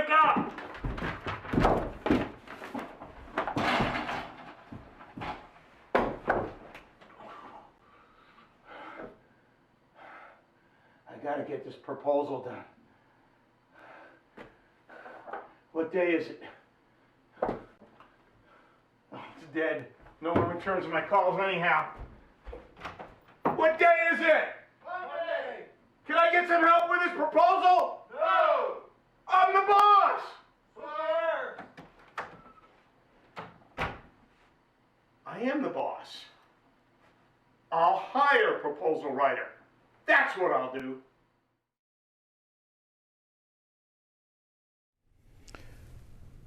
wake up! I gotta get this proposal done. What day is it? Oh, it's dead. No one returns my calls anyhow. What day is it? Monday! Can I get some help with this proposal? No! I'm the boss! Sir! I am the boss. I'll hire a proposal writer. That's what I'll do.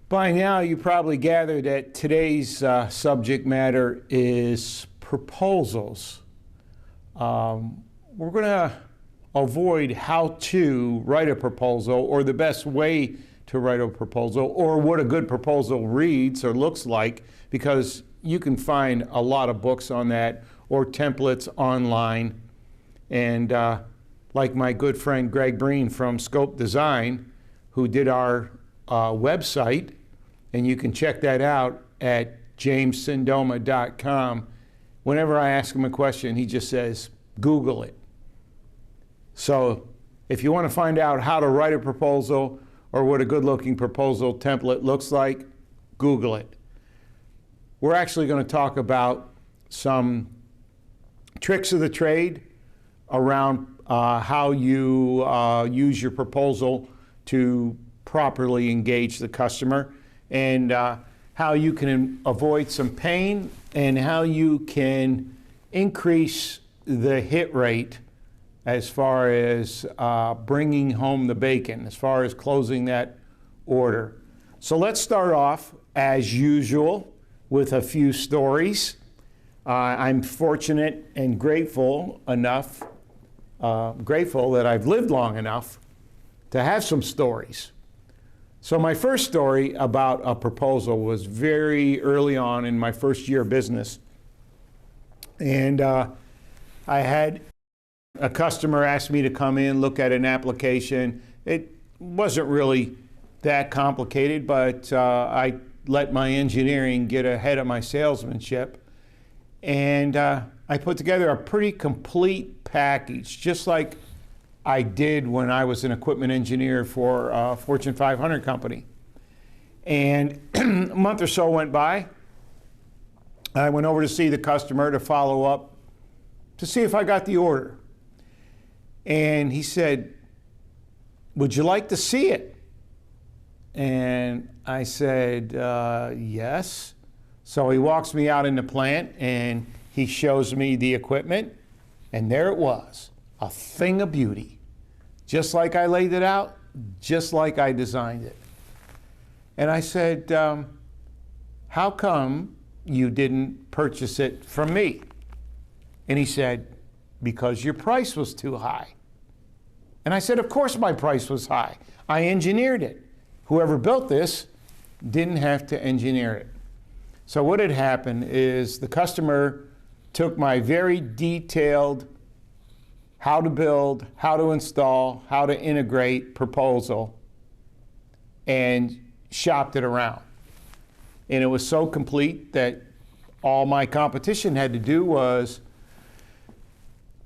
By now, you probably gathered that today's subject matter is proposals. We're going to avoid how to write a proposal or the best way to write a proposal or what a good proposal reads or looks like, because you can find a lot of books on that or templates online. And like my good friend Greg Breen from Scope Design, who did our website, and you can check that out at jimcendoma.com. Whenever I ask him a question, he just says, Google it. So if you want to find out how to write a proposal or what a good-looking proposal template looks like, Google it. We're actually going to talk about some tricks of the trade around how you use your proposal to properly engage the customer, and how you can avoid some pain and how you can increase the hit rate as far as bringing home the bacon, as far as closing that order. So let's start off, as usual, with a few stories. I'm fortunate and grateful that I've lived long enough to have some stories. So my first story about a proposal was very early on in my first year of business. And I had a customer ask me to come in, look at an application. It wasn't really that complicated, but I let my engineering get ahead of my salesmanship. And I put together a pretty complete package, just like I did when I was an equipment engineer for a Fortune 500 company. And a month or so went by. I went over to see the customer to follow up to see if I got the order. And he said, would you like to see it? And I said, yes. So he walks me out in the plant and he shows me the equipment, and there it was, a thing of beauty. Just like I laid it out, just like I designed it. And I said, how come you didn't purchase it from me? And he said, because your price was too high. And I said, of course my price was high. I engineered it. Whoever built this didn't have to engineer it. So what had happened is the customer took my very detailed how to build, how to install, how to integrate proposal and shopped it around. And it was so complete that all my competition had to do was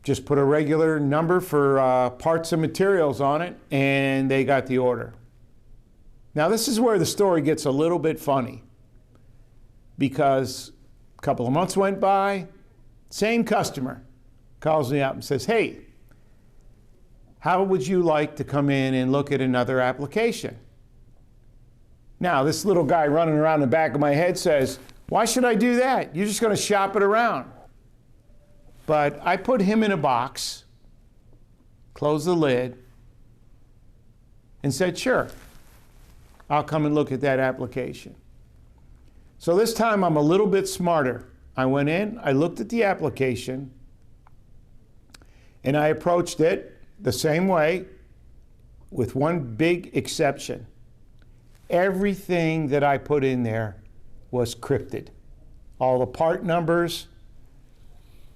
just put a regular number for parts and materials on it, and they got the order. Now this is where the story gets a little bit funny, because a couple of months went by, same customer calls me up and says, hey, how would you like to come in and look at another application? Now, this little guy running around the back of my head says, why should I do that? You're just going to shop it around. But I put him in a box, closed the lid, and said, sure, I'll come and look at that application. So this time I'm a little bit smarter. I went in, I looked at the application, and I approached it the same way, with one big exception. Everything that I put in there was crypted. All the part numbers,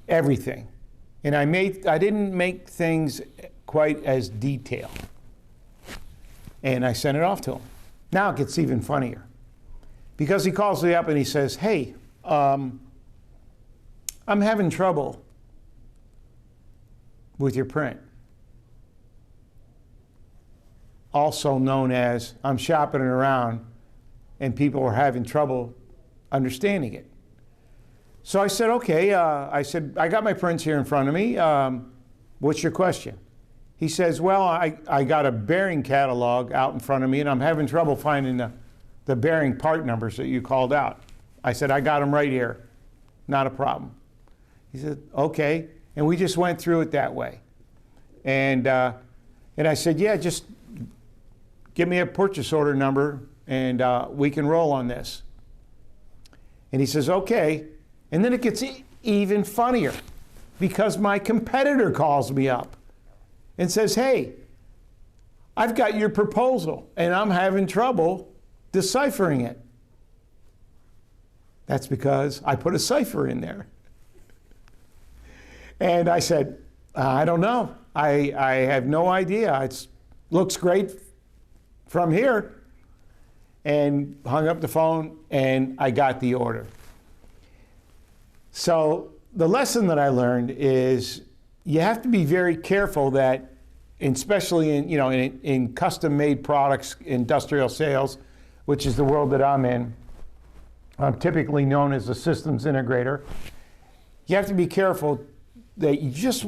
everything. And I didn't make things quite as detailed. And I sent it off to him. Now it gets even funnier because he calls me up and he says, hey, I'm having trouble with your print. Also known as I'm shopping it around and people are having trouble understanding it. So I said, okay, I got my prints here in front of me. What's your question? He says, well, I got a bearing catalog out in front of me and I'm having trouble finding the bearing part numbers that you called out. I said, I got them right here. Not a problem. He said, okay. And we just went through it that way. And I said, yeah, just give me a purchase order number and we can roll on this. And he says, okay. And then it gets even funnier because my competitor calls me up and says, hey, I've got your proposal and I'm having trouble deciphering it. That's because I put a cipher in there. And I said, I don't know. I have no idea. It looks great from here. And hung up the phone and I got the order. So the lesson that I learned is you have to be very careful that, especially in custom-made products, industrial sales, which is the world that I'm in. I'm typically known as a systems integrator. You have to be careful that you just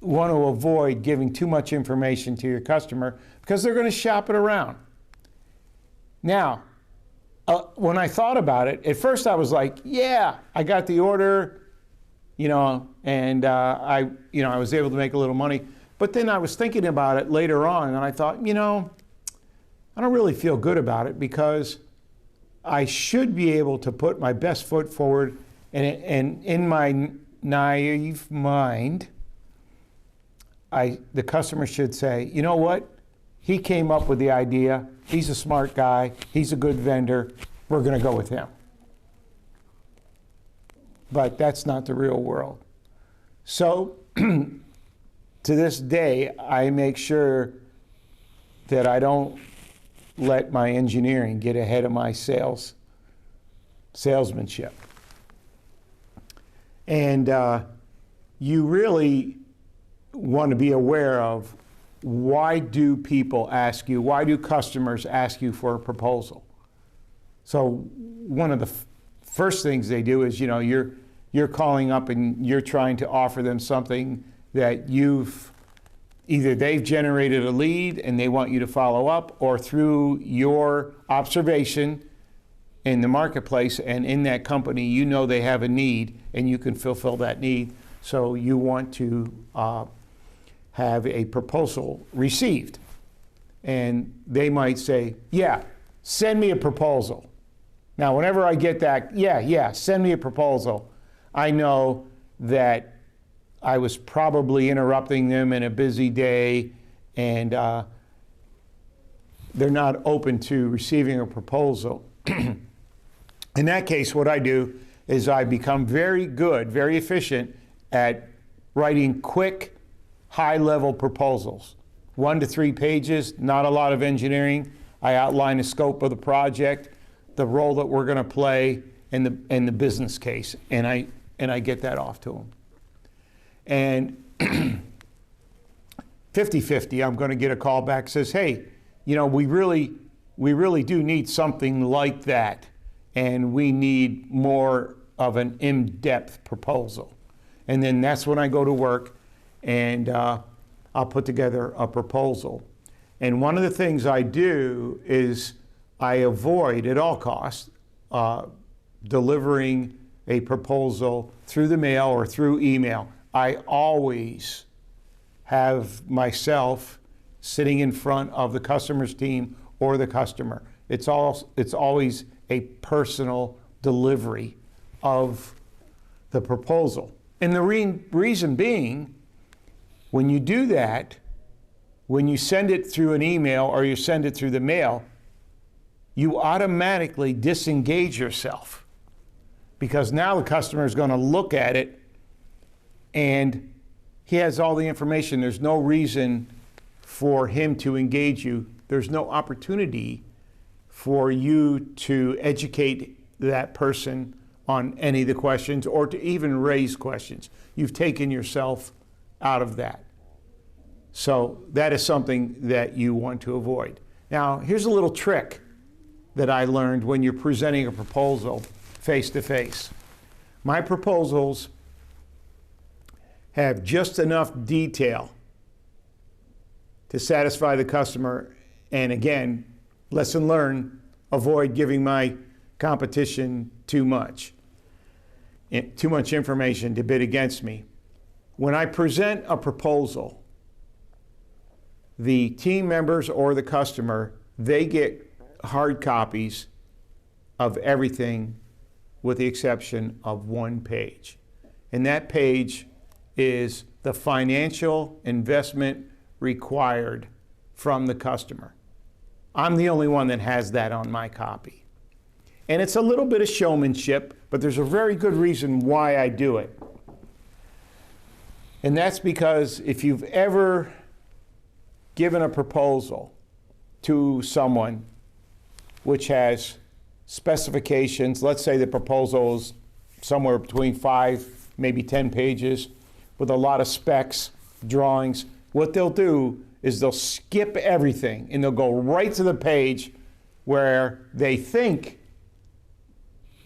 want to avoid giving too much information to your customer because they're going to shop it around. Now, when I thought about it, at first I was like, yeah, I got the order, and I was able to make a little money. But then I was thinking about it later on, and I thought, I don't really feel good about it because I should be able to put my best foot forward, and in my naive mind, the customer should say, you know what? He came up with the idea. He's a smart guy. He's a good vendor. We're going to go with him. But that's not the real world. So to this day, I make sure that I don't let my engineering get ahead of my salesmanship. And you really want to be aware of why do people ask you, why do customers ask you for a proposal? So one of the first things they do is, you're calling up and you're trying to offer them something that they've generated a lead and they want you to follow up, or through your observation in the marketplace and in that company, they have a need and you can fulfill that need. So you want to have a proposal received. And they might say, yeah, send me a proposal. Now, whenever I get that, yeah, send me a proposal, I know that I was probably interrupting them in a busy day and they're not open to receiving a proposal. In that case, what I do is I become very good, very efficient at writing quick, high-level proposals. 1 to 3 pages, not a lot of engineering. I outline the scope of the project, the role that we're going to play, and the business case, and I get that off to them. And 50-50, I'm going to get a call back that says, hey, we really do need something like that, and we need more of an in-depth proposal. And then that's when I go to work and I'll put together a proposal. And one of the things I do is I avoid at all costs delivering a proposal through the mail or through email. I always have myself sitting in front of the customer's team or the customer. It's always a personal delivery of the proposal. And the reason being, when you do that, when you send it through an email or you send it through the mail, you automatically disengage yourself because now the customer is going to look at it and he has all the information. There's no reason for him to engage you. There's no opportunity for you to educate that person on any of the questions or to even raise questions. You've taken yourself out of that. So that is something that you want to avoid. Now, here's a little trick that I learned when you're presenting a proposal face to face. My proposals have just enough detail to satisfy the customer, and again, lesson learned, avoid giving my competition too much information to bid against me. When I present a proposal, the team members or the customer, they get hard copies of everything with the exception of one page. And that page is the financial investment required from the customer. I'm the only one that has that on my copy. And it's a little bit of showmanship, but there's a very good reason why I do it. And that's because if you've ever given a proposal to someone which has specifications, let's say the proposal is somewhere between 5, maybe 10 pages with a lot of specs, drawings, what they'll do is they'll skip everything and they'll go right to the page where they think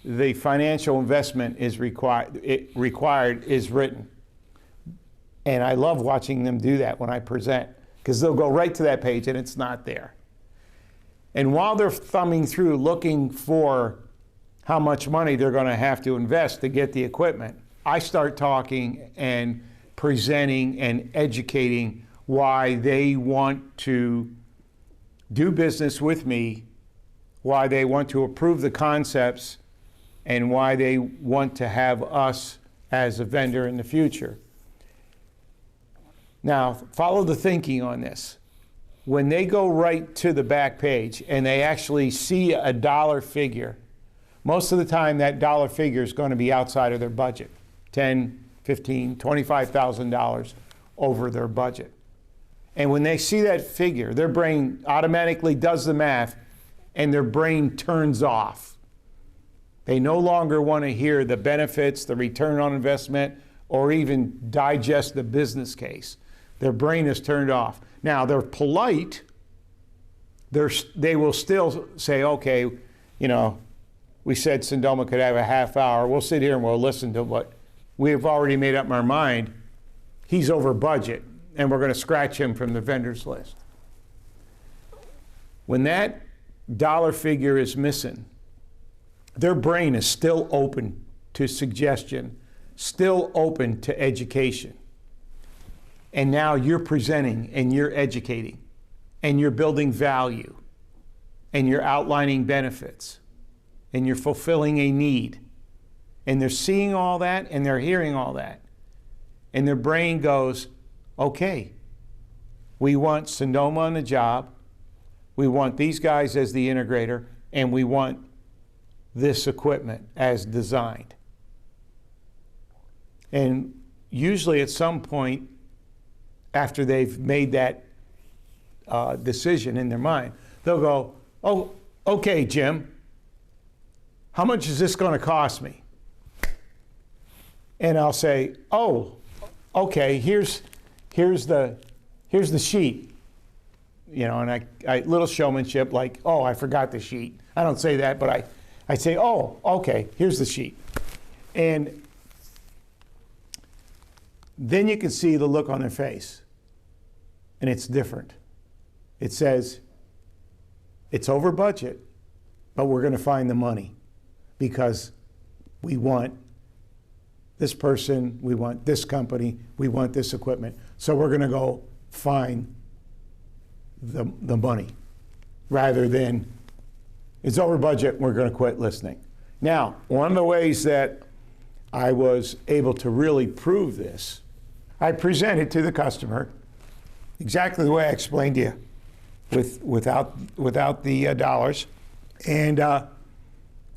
the financial investment is required is written. And I love watching them do that when I present, because they'll go right to that page and it's not there. And while they're thumbing through looking for how much money they're going to have to invest to get the equipment, I start talking and presenting and educating why they want to do business with me, why they want to approve the concepts, and why they want to have us as a vendor in the future. Now, follow the thinking on this. When they go right to the back page and they actually see a dollar figure, most of the time that dollar figure is going to be outside of their budget, $10,000, $15,000, $25,000 over their budget. And when they see that figure, their brain automatically does the math and their brain turns off. They no longer want to hear the benefits, the return on investment, or even digest the business case. Their brain is turned off. Now, they're polite. They will still say, okay, you know, we said Cendoma could have a half hour. We'll sit here and we'll listen to what we've already made up in our mind. He's over budget, and we're going to scratch him from the vendors list. When that dollar figure is missing, their brain is still open to suggestion, still open to education. And now you're presenting and you're educating and you're building value and you're outlining benefits and you're fulfilling a need. And they're seeing all that and they're hearing all that. And their brain goes, okay, we want Cendoma on the job, we want these guys as the integrator, and we want this equipment as designed. And usually at some point, after they've made that decision in their mind, they'll go, oh, okay, Jim, how much is this going to cost me? And I'll say, oh, okay, here's the sheet. You know, and I little showmanship like, oh, I forgot the sheet. I don't say that, but I say, oh, okay, here's the sheet. And then you can see the look on their face. And it's different. It says, it's over budget, but we're going to find the money because we want this person, we want this company, we want this equipment. So we're going to go find the money rather than it's over budget, we're going to quit listening. Now, one of the ways that I was able to really prove this, I presented to the customer exactly the way I explained to you, without the dollars. And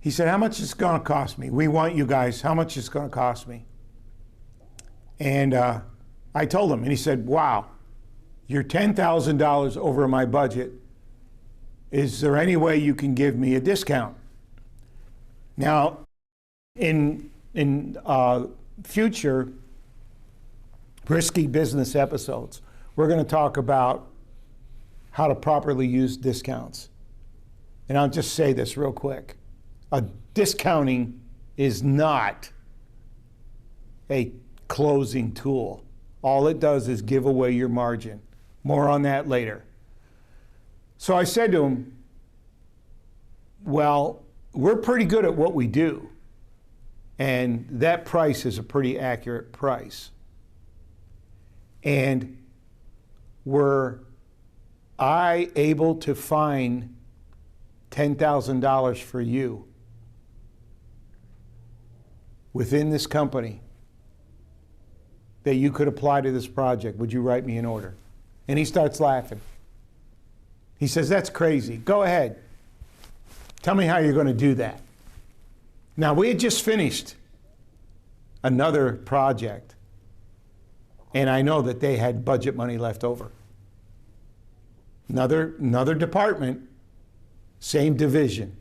he said, how much is it going to cost me? We want you guys, how much is it going to cost me? And I told him, and he said, wow, you're $10,000 over my budget, is there any way you can give me a discount? Now, in future risky business episodes, we're going to talk about how to properly use discounts. And I'll just say this real quick. Discounting is not a closing tool. All it does is give away your margin. More on that later. So I said to him, well, we're pretty good at what we do. And that price is a pretty accurate price. And were I able to find $10,000 for you within this company that you could apply to this project, would you write me an order? And he starts laughing. He says, that's crazy. Go ahead. Tell me how you're going to do that. Now, we had just finished another project, and I know that they had budget money left over. Another department, same division.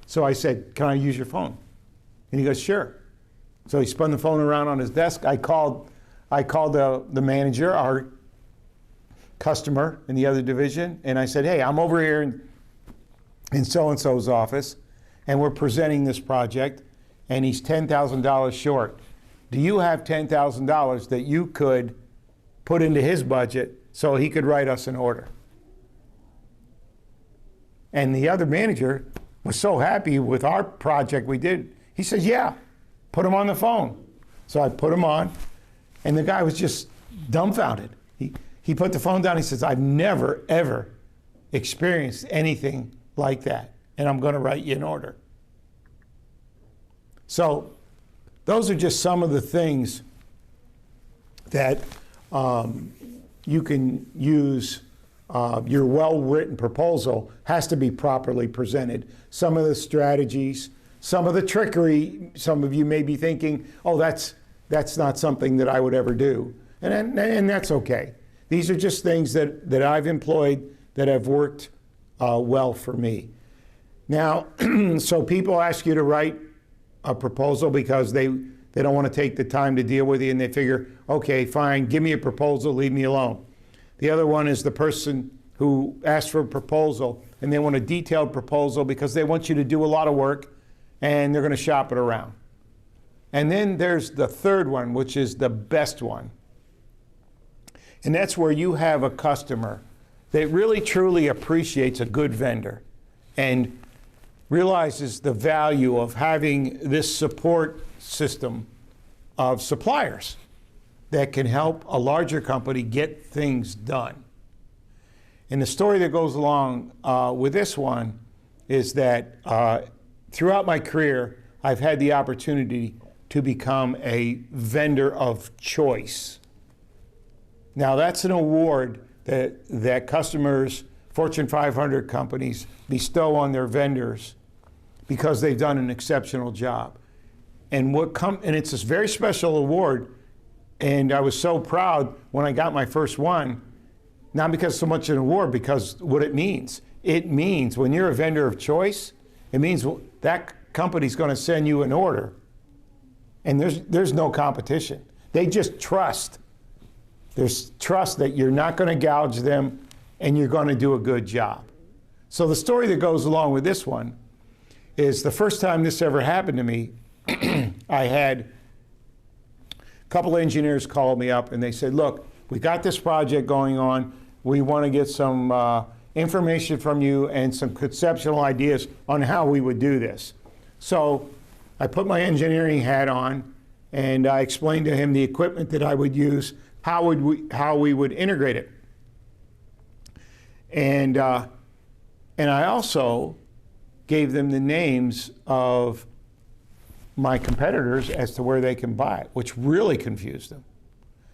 So I said, can I use your phone? And he goes, sure. So he spun the phone around on his desk. I called the manager, our customer in the other division, and I said, hey, I'm over here in so-and-so's office, and we're presenting this project, and he's $10,000 short. Do you have $10,000 that you could put into his budget so he could write us an order? And the other manager was so happy with our project we did. He said, yeah, put him on the phone. So I put him on, and the guy was just dumbfounded. He put the phone down. He says, I've never, ever experienced anything like that, and I'm going to write you an order. So those are just some of the things that you can use. Your well-written proposal has to be properly presented. Some of the strategies, some of the trickery, some of you may be thinking, oh, that's not something that I would ever do. And that's okay. These are just things that I've employed that have worked well for me. Now, so people ask you to write a proposal because they don't want to take the time to deal with you, and they figure, okay, fine, give me a proposal, leave me alone. The other one is the person who asks for a proposal, and they want a detailed proposal because they want you to do a lot of work, and they're going to shop it around. And then there's the third one, which is the best one. And that's where you have a customer that really truly appreciates a good vendor and realizes the value of having this support system of suppliers that can help a larger company get things done. And the story that goes along with this one is that throughout my career, I've had the opportunity to become a vendor of choice. Now, that's an award that customers, Fortune 500 companies, bestow on their vendors because they've done an exceptional job. And it's this very special award, and I was so proud when I got my first one, not because so much an award, because what it means. It means when you're a vendor of choice, it means that company's going to send you an order, and there's no competition. They just trust. There's trust that you're not going to gouge them and you're going to do a good job. So the story that goes along with this one is the first time this ever happened to me, I had a couple engineers call me up and they said, look, we got this project going on. We want to get some information from you and some conceptual ideas on how we would do this. So I put my engineering hat on and I explained to him the equipment that I would use, how we would integrate it. And I also gave them the names of my competitors as to where they can buy it, which really confused them.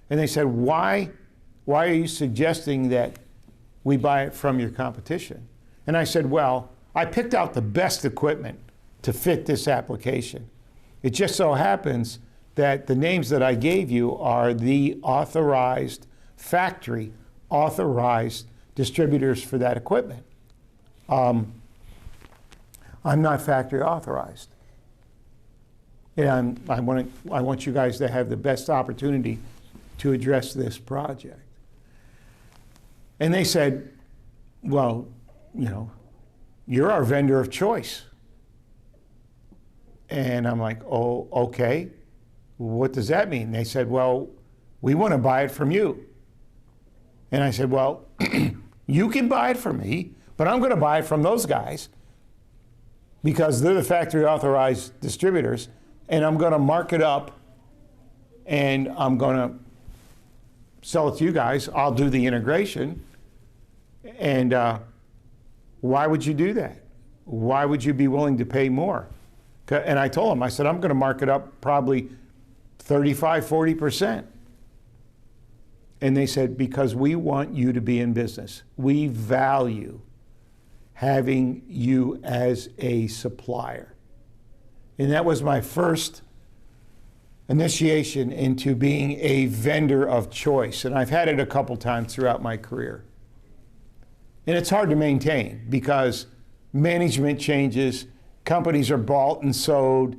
And they said, why are you suggesting that we buy it from your competition? And I said, well, I picked out the best equipment to fit this application. It just so happens that the names that I gave you are the authorized, factory authorized distributors for that equipment. I'm not factory authorized. And I want you guys to have the best opportunity to address this project. And they said, well, you know, you're our vendor of choice. And I'm like, oh, okay. What does that mean? They said, well, we want to buy it from you. And I said, well, you can buy it from me, but I'm going to buy it from those guys because they're the factory authorized distributors, and I'm going to mark it up and I'm going to sell it to you guys. I'll do the integration. And why would you do that? Why would you be willing to pay more? And I told them, I said, I'm going to mark it up probably 35, 40%. And they said, because we want you to be in business. We value having you as a supplier. And that was my first initiation into being a vendor of choice. And I've had it a couple times throughout my career. And it's hard to maintain because management changes, companies are bought and sold,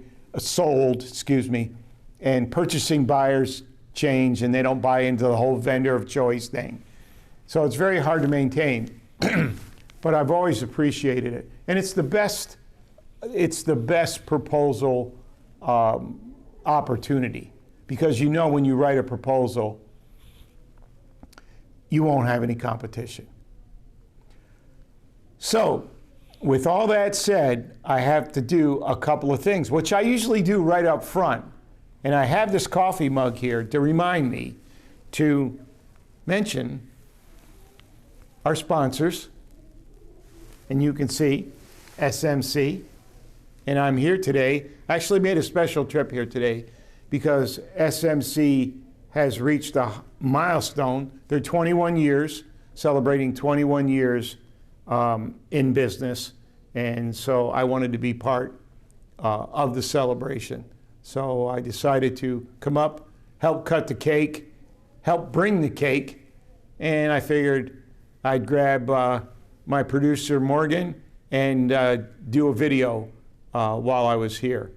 and purchasing buyers change and they don't buy into the whole vendor of choice thing. So it's very hard to maintain, but I've always appreciated it. And it's the best proposal opportunity because you know when you write a proposal, you won't have any competition. So with all that said, I have to do a couple of things, which I usually do right up front. And I have this coffee mug here to remind me to mention our sponsors. And you can see SMC. And I'm here today. I actually made a special trip here today because SMC has reached a milestone. They're 21 years, celebrating 21 years in business. And so I wanted to be part of the celebration. So I decided to come up, help cut the cake, help bring the cake, and I figured I'd grab my producer Morgan and do a video while I was here.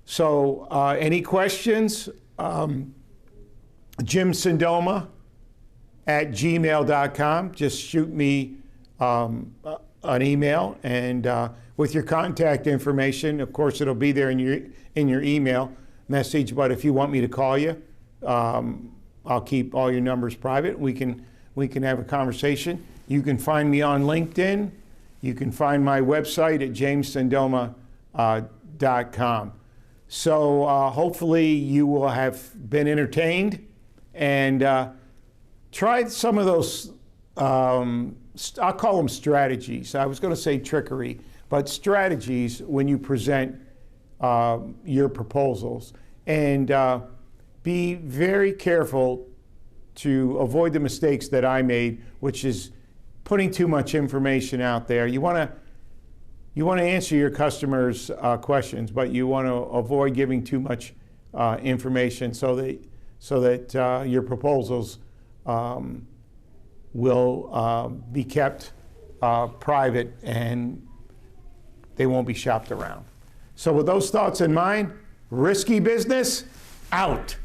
So any questions? Jimcendoma @gmail.com. Just shoot me an email and with your contact information. Of course, it'll be there in your email message. But if you want me to call you, I'll keep all your numbers private. We can have a conversation. You can find me on LinkedIn. You can find my website at jimcendoma.com. So hopefully you will have been entertained and tried some of those. I'll call them strategies. I was going to say trickery, but strategies when you present your proposals. And be very careful to avoid the mistakes that I made, which is putting too much information out there. You want to answer your customers' questions, but you want to avoid giving too much information so that your proposals will be kept private and they won't be shopped around. So with those thoughts in mind, risky business, out.